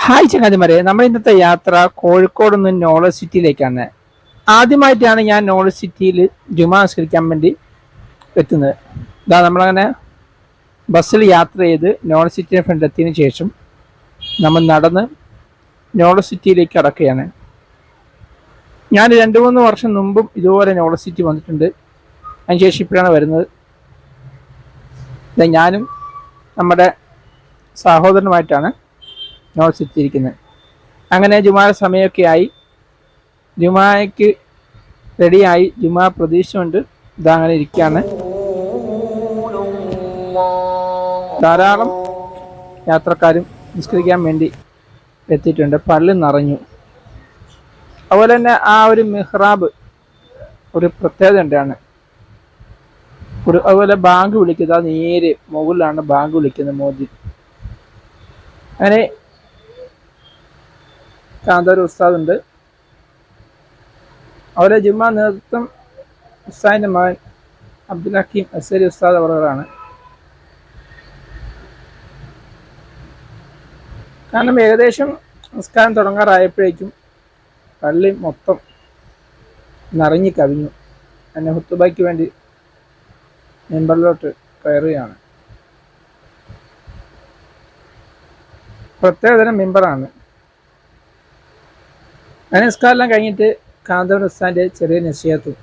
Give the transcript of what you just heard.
Hi ചങ്ങാതിമാരെ, നമ്മൾ ഇന്നത്തെ യാത്ര കോഴിക്കോട് നിന്ന് നോളജ് സിറ്റിയിലേക്കാണ്. ആദ്യമായിട്ടാണ് ഞാൻ നോളജ് സിറ്റിയിൽ ജുമാ നിസ്കരിക്കാൻ വേണ്ടി എത്തുന്നത്. നമ്മളങ്ങനെ ബസ്സിൽ യാത്ര ചെയ്ത് നോളജ് സിറ്റിയുടെ ഫ്രണ്ട് എത്തിയതിനു ശേഷം നമ്മൾ നടന്ന് നോളജ് സിറ്റിയിലേക്ക് കടക്കുകയാണ്. ഞാൻ 2-3 വർഷം മുമ്പും ഇതുപോലെ നോളജ് സിറ്റി വന്നിട്ടുണ്ട്. അതിനുശേഷം ഇപ്പോഴാണ് വരുന്നത്. ഞാനും നമ്മുടെ സഹോദരനുമായിട്ടാണ് നോളജ് സിറ്റി ഇരിക്കുന്നത്. അങ്ങനെ ജുമായുടെ സമയമൊക്കെ ആയി, ജുമായ്ക്ക് റെഡിയായി, ജുമാ പ്രതീക്ഷിച്ചുകൊണ്ട് ഇതങ്ങനെ ഇരിക്കുകയാണ്. ധാരാളം യാത്രക്കാരും നിസ്കരിക്കാൻ വേണ്ടി എത്തിയിട്ടുണ്ട്. പള്ളി നിറഞ്ഞു. അതുപോലെ തന്നെ ആ ഒരു മിഹ്റാബ് ഒരു പ്രത്യേകത ഉണ്ടാണ്. അതുപോലെ ബാങ്ക് വിളിക്കുക, നേരെ മുകളിലാണ് ബാങ്ക് വിളിക്കുന്നത് മോദി. അങ്ങനെ കാന്തൂർ ഉസ്താദ് ഉണ്ട്. അവരെ ജുമാ നേതൃത്വം ഉസ്താദിന്റെ മകൻ അബ്ദുൽ ഹക്കീം അസരി ഉസ്താദ് അവരാണ്. കാരണം ഏകദേശം നിസ്കാരം തുടങ്ങാറായപ്പോഴേക്കും പള്ളി മൊത്തം നിറഞ്ഞു കവിഞ്ഞു. എന്നെ ഹുത്തുബയ്ക്ക് വേണ്ടി മെമ്പറിലോട്ട് കയറുകയാണ്. പ്രത്യേകതരം മെമ്പറാണ്. അങ്ങനെ നിസ്കാരമെല്ലാം കഴിഞ്ഞിട്ട് കാന്തൂർ ഉസ്താദിന്റെ ചെറിയ നസീഹത്തും